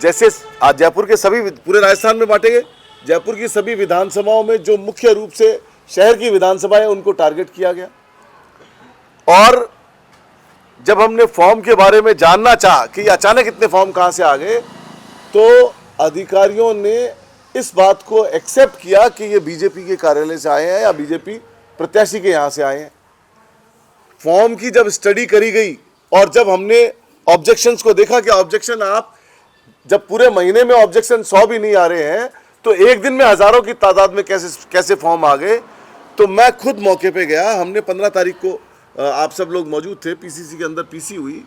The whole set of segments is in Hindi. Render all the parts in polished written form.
जैसे आज जयपुर के सभी पूरे राजस्थान में बांटेंगे, जयपुर की सभी विधानसभाओं में जो मुख्य रूप से शहर की विधानसभा है उनको टारगेट किया गया। और जब हमने फॉर्म के बारे में जानना चाहा कि अचानक इतने फॉर्म कहां से आ गए, तो अधिकारियों ने इस बात को एक्सेप्ट किया कि ये बीजेपी के कार्यालय से आए हैं या बीजेपी प्रत्याशी के यहां से आए हैं। फॉर्म की जब स्टडी करी गई और जब हमने ऑब्जेक्शंस को देखा कि ऑब्जेक्शन आप जब पूरे महीने में ऑब्जेक्शन 100 भी नहीं आ रहे हैं तो एक दिन में हजारों की तादाद में कैसे फॉर्म आ गए। तो मैं खुद मौके पे गया। हमने 15 तारीख को आप सब लोग मौजूद थे, पीसीसी के अंदर पीसी हुई।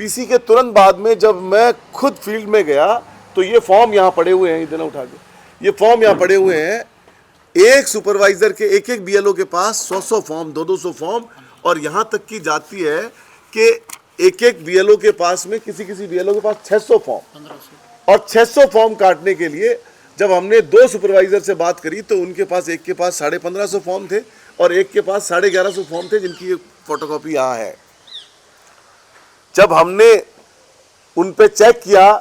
पीसी के तुरंत बाद में जब मैं खुद फील्ड में गया तो ये फॉर्म यहाँ पड़े हुए हैं, इधर उठा के ये फॉर्म यहाँ पड़े हुए हैं। एक सुपरवाइजर के एक बीएलओ के पास 100 फॉर्म 200 फॉर्म, और यहाँ तक की जाती है कि एक बीएलओ के पास में किसी बीएलओ के पास 600 फॉर्म, और 600 फॉर्म काटने के लिए जब हमने 2 सुपरवाइजर से बात करी तो उनके पास एक के पास 1550 फॉर्म थे और एक के पास 1150 फॉर्म थे, जिनकी फोटोकॉपी यहाँ है। जब हमने उन पे चेक किया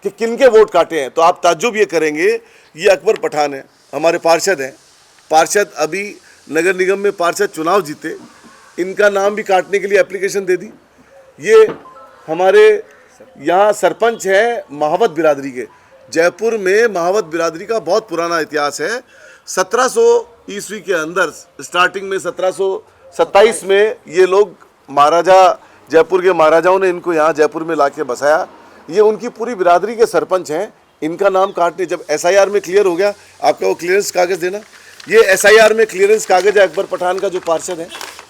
कि किनके वोट काटे हैं तो आप ताज्जुब ये करेंगे, ये अकबर पठान है, हमारे पार्षद हैं। पार्षद अभी नगर निगम में पार्षद चुनाव जीते, इनका नाम भी काटने के लिए एप्लीकेशन दे दी। ये हमारे यहाँ सरपंच है महावत बिरादरी के। जयपुर में महावत बिरादरी का बहुत पुराना इतिहास है। 1700 ईस्वी के अंदर स्टार्टिंग में 1727 में ये लोग महाराजा जयपुर के महाराजाओं ने इनको यहाँ जयपुर में लाके बसाया। ये उनकी पूरी बिरादरी के सरपंच हैं। इनका नाम काटने जब एसआईआर में क्लियर हो गया, आपका वो क्लियरेंस कागज़ देना, ये एसआईआर में क्लियरेंस कागज़ है अकबर पठान का जो पार्षद है।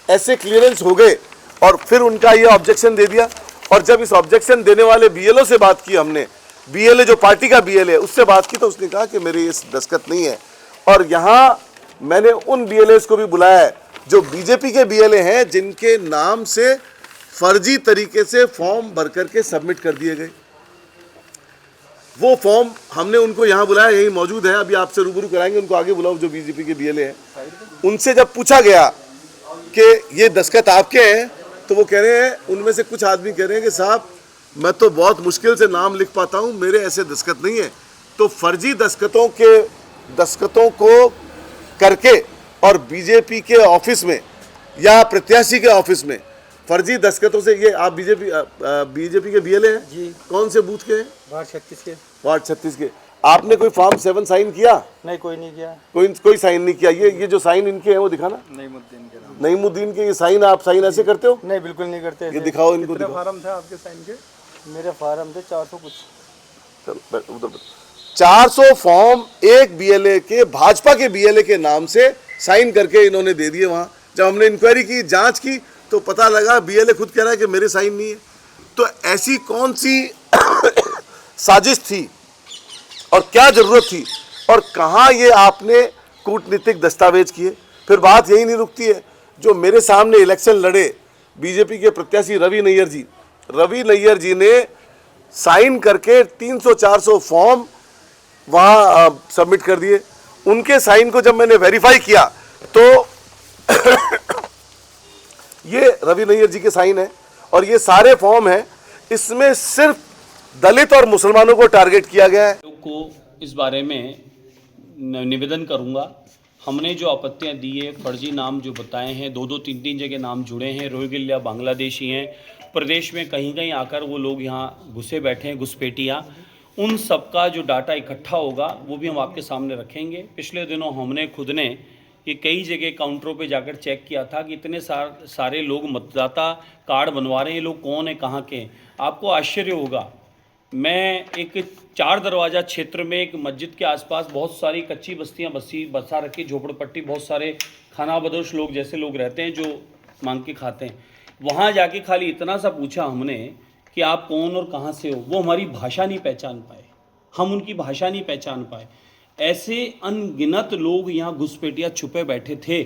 ऐसे क्लियरेंस हो गए और फिर उनका ये ऑब्जेक्शन दे दिया। और जब इस ऑब्जेक्शन देने वाले बीएलओ से बात की हमने, बीएलए जो पार्टी का बीएलए उससे बात की, तो उसने कहा कि मेरे इस दस्तखत नहीं है। और यहाँ मैंने उन बीएलएस को भी बुलाया है जो बीजेपी के बीएलए हैं, जिनके नाम से फर्जी तरीके से फॉर्म भर करके सबमिट कर दिए गए। वो फॉर्म हमने उनको यहाँ बुलाया, यही मौजूद है, अभी आपसे रूबरू कराएंगे। उनको आगे बुलाओ जो बीजेपी के बीएलए हैं। उनसे जब पूछा गया कि ये दस्तखत आपके हैं, तो वो कह रहे हैं, उनमें से कुछ आदमी कह रहे हैं कि साहब मैं तो बहुत मुश्किल से नाम लिख पाता हूँ, मेरे ऐसे दस्तखत नहीं है। तो फर्जी दस्तखतों को करके और बीजेपी के ऑफिस में या प्रत्याशी के ऑफिस में फर्जी दस्तखतों से, ये आप बीजेपी के बीएलए हैं जी? कौन से बूथ के हैं? वार्ड 36 के। वार्ड 36 के। आपने कोई फॉर्म 7 साइन किया? नहीं, कोई नहीं किया। कोई साइन नहीं किया। ये जो साइन इनके हैं वो दिखाना। नईमुद्दीन के ये साइन, आप साइन ऐसे करते हो? नहीं, बिल्कुल नहीं करते। ये दिखाओ इनको। कितने फार्म थे आपके साइन के? मेरे फार्म थे 400 कुछ। चलो उधर 400 फॉर्म एक बीएलए के, भाजपा के बीएलए के नाम से साइन करके इन्होंने दे दिए। वहाँ जब हमने इंक्वायरी की, जांच की, तो पता लगा बीएलए खुद कह रहा है कि मेरे साइन नहीं है। तो ऐसी कौन सी साजिश थी और क्या जरूरत थी और कहाँ ये आपने कूटनीतिक दस्तावेज किए? फिर बात यही नहीं रुकती है। जो मेरे सामने इलेक्शन लड़े बीजेपी के प्रत्याशी रवि नैयर जी ने साइन करके 300-400 फॉर्म वहाँ सबमिट कर दिए। उनके साइन को जब मैंने वेरीफाई किया तो ये रवि नैयर जी के साइन है और ये सारे फॉर्म हैं। इसमें सिर्फ दलित और मुसलमानों को टारगेट किया गया है। को इस बारे में निवेदन करूंगा। हमने जो आपत्तियां दी है, फर्जी नाम जो बताए हैं, 2-2, 3-3 जगह नाम जुड़े हैं, रोहिंग्या बांग्लादेशी हैं, प्रदेश में कहीं कहीं आकर वो लोग यहाँ घुसे बैठे हैं, घुसपैठियाँ, उन सब का जो डाटा इकट्ठा होगा वो भी हम आपके सामने रखेंगे। पिछले दिनों हमने खुद ने ये कई जगह काउंटरों पे जाकर चेक किया था कि इतने सारे लोग मतदाता कार्ड बनवा रहे हैं, ये लोग कौन है, कहाँ के। आपको आश्चर्य होगा, मैं एक 4 दरवाज़ा क्षेत्र में एक मस्जिद के आसपास बहुत सारी कच्ची बस्तियां बसा रखी, झोपड़पट्टी, बहुत सारे खाना बदोश लोग जैसे लोग रहते हैं जो मांग के खाते हैं। वहाँ जाके खाली इतना सा पूछा हमने कि आप कौन और कहाँ से हो। वो हमारी भाषा नहीं पहचान पाए, हम उनकी भाषा नहीं पहचान पाए। ऐसे अनगिनत लोग यहाँ घुसपैठिया छुपे बैठे थे,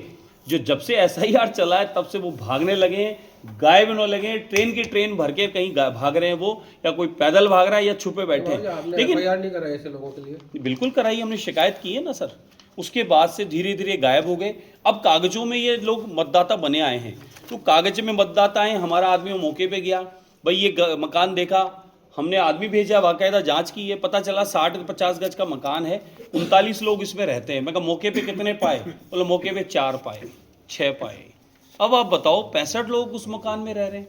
जो जब से एसआईआर चला है तब से वो भागने लगे हैं, गायब होने लगे। ट्रेन की ट्रेन भर के कहीं भाग रहे हैं वो, या कोई पैदल भाग रहा है या छुपे बैठे हैं। लेकिन नहीं कराई ऐसे लोगों के लिए? बिल्कुल कराई, हमने शिकायत की है ना सर। उसके बाद से धीरे धीरे गायब हो गए। अब कागजों में ये लोग मतदाता बने आए हैं, तो कागज में मतदाता हैं। हमारा आदमी मौके पे गया, भाई ये मकान देखा, हमने आदमी भेजा, बाकायदा जांच की है, पता चला 60-50 गज का मकान है, 39 लोग इसमें रहते हैं। मैं कहा मौके पे कितने पाए? बोले मौके पे 4 पाए, 6 पाए। अब आप बताओ 65 लोग उस मकान में रह रहे हैं,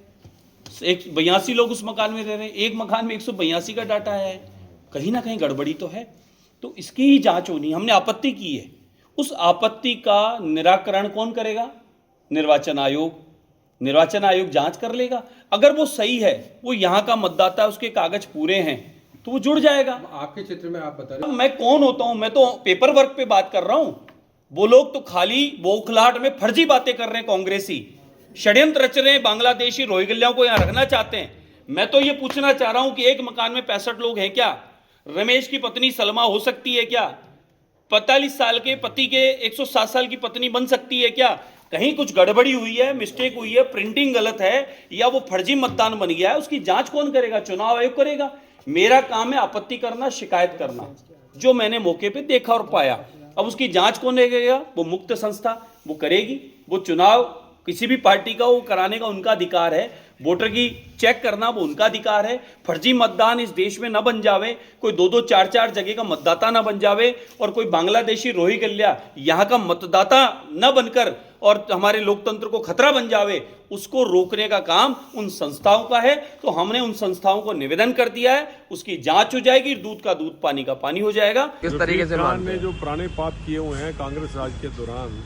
82 लोग उस मकान में रह रहे हैं, एक मकान में 182 का डाटा है, कहीं ना कहीं गड़बड़ी तो है। तो इसकी ही जांच होनी। हमने आपत्ति की है, उस आपत्ति का निराकरण कौन करेगा? निर्वाचन आयोग। निर्वाचन आयोग जांच कर लेगा, अगर वो सही है, वो यहाँ का मतदाता, उसके कागज पूरे हैं, तो वो जुड़ जाएगा। आपके क्षेत्र में आप बता रहे मैं कौन होता हूं? मैं तो पेपर वर्क पे बात कर रहा हूं। वो लोग तो खाली बौखलाहट में फर्जी बातें कर रहे हैं, कांग्रेसी षड्यंत्र रच रहे हैं, बांग्लादेशी रोहिंग्याओं को यहां रखना चाहते हैं। मैं तो ये पूछना चाह रहा हूं कि एक मकान में 65 लोग हैं क्या? रमेश की पत्नी सलमा हो सकती है क्या? 45 साल के पति के 107 साल की पत्नी बन सकती है क्या? कहीं कुछ गड़बड़ी हुई है, मिस्टेक हुई है, प्रिंटिंग गलत है, या वो फर्जी मतदान बन गया है, उसकी जांच कौन करेगा? चुनाव आयोग करेगा। मेरा काम है आपत्ति करना, शिकायत करना, जो मैंने मौके पे देखा और पाया। अब उसकी जांच कौन करेगा? वो मुक्त संस्था, वो करेगी। वो चुनाव किसी भी पार्टी का वो कराने का उनका अधिकार है, वोटर की चेक करना वो उनका अधिकार है। फर्जी मतदान इस देश में न बन जावे, कोई 2-2, 4-4 जगह का मतदाता न बन जावे, और कोई बांग्लादेशी रोहिंग्या यहाँ का मतदाता न बनकर और हमारे लोकतंत्र को खतरा बन जावे, उसको रोकने का काम उन संस्थाओं का है। तो हमने उन संस्थाओं को निवेदन कर दिया है, उसकी जांच हो जाएगी, दूध का दूध, पानी का पानी हो जाएगा। किस तरीके से ने जो पुराने पाप किए हुए हैं कांग्रेस राज के दौरान,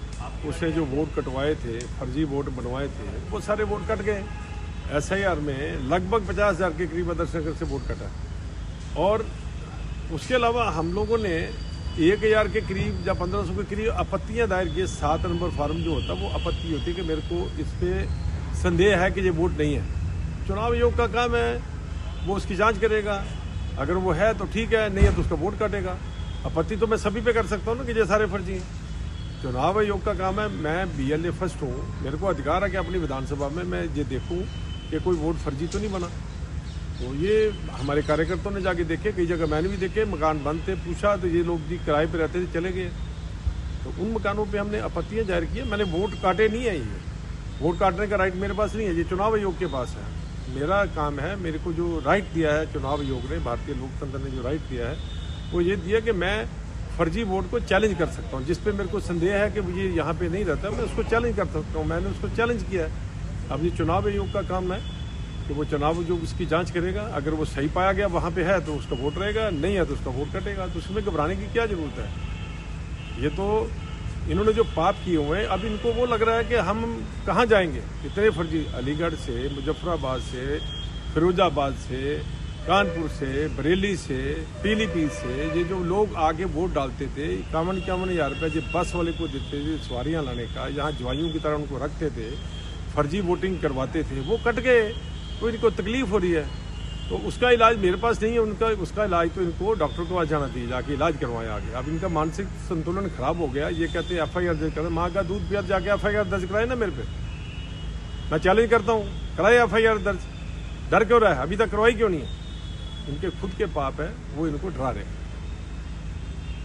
उससे जो वोट कटवाए थे, फर्जी वोट बनवाए थे, वो सारे वोट कट गए। SIR में लगभग 50,000 के करीब आदर्श नगर से वोट कटा, और उसके अलावा हम लोगों ने 1,000 के करीब या 1,500 के करीब आपत्तियां दायर की। 7 नंबर फार्म जो होता है वो आपत्ति होती है कि मेरे को इस पे संदेह है कि ये वोट नहीं है। चुनाव आयोग का काम है, वो उसकी जांच करेगा, अगर वो है तो ठीक है, नहीं है तो उसका वोट काटेगा। आपत्ति तो मैं सभी पे कर सकता हूँ ना कि ये सारे फर्जी हैं। चुनाव आयोग का काम है, मैं BLA फर्स्ट हूँ, मेरे को अधिकार है कि अपनी विधानसभा में मैं ये देखूँ कि कोई वोट फर्जी तो नहीं बना। तो ये हमारे कार्यकर्ताओं ने जाके देखे, कई जगह मैंने भी देखे, मकान बंद थे, पूछा तो ये लोग जी किराए पे रहते थे, चले गए। तो उन मकानों पे हमने आपत्तियां जाहिर की। मैंने वोट काटे नहीं है, ये वोट काटने का राइट मेरे पास नहीं है, ये चुनाव आयोग के पास है। मेरा काम है, मेरे को जो राइट दिया है चुनाव आयोग ने, भारतीय लोकतंत्र ने जो राइट दिया है, वो ये दिया कि मैं फर्जी वोट को चैलेंज कर सकता हूँ। जिस पे मेरे को संदेह है कि ये यहाँ पे नहीं रहता, मैं उसको चैलेंज कर सकता हूँ। मैंने उसको चैलेंज किया है। अब ये चुनाव आयोग का काम है कि वो चुनाव जो उसकी जांच करेगा, अगर वो सही पाया गया वहाँ पे है तो उसका वोट रहेगा, नहीं है तो उसका वोट कटेगा। तो उसमें घबराने की क्या जरूरत है? ये तो इन्होंने जो पाप किए हुए हैं, अब इनको वो लग रहा है कि हम कहाँ जाएंगे। इतने फर्जी अलीगढ़ से, मुजफ्फराबाद से, फिरोजाबाद से, कानपुर से, बरेली से, पीलीभीत से, ये जो लोग आके वोट डालते थे, 51 हज़ार रुपये जो बस वाले को देते थे सवारियाँ लाने का, यहाँ जवाइयों की तरह उनको रखते थे, फर्जी वोटिंग करवाते थे, वो कट गए। तो इनको तकलीफ हो रही है, तो उसका इलाज मेरे पास नहीं है। उनका उसका इलाज तो इनको डॉक्टर के पास जाना चाहिए, जाके इलाज करवाया आगे। अब इनका मानसिक संतुलन खराब हो गया। ये कहते हैं FIR दर्ज करें, माँ का दूध पिया, जाके FIR दर्ज कराए ना मेरे पे। मैं चैलेंज करता हूँ, कराए FIR दर्ज। डर क्यों रहा है? अभी तक करवाई क्यों नहीं है? इनके खुद के पाप है, वो इनको डरा रहे हैं।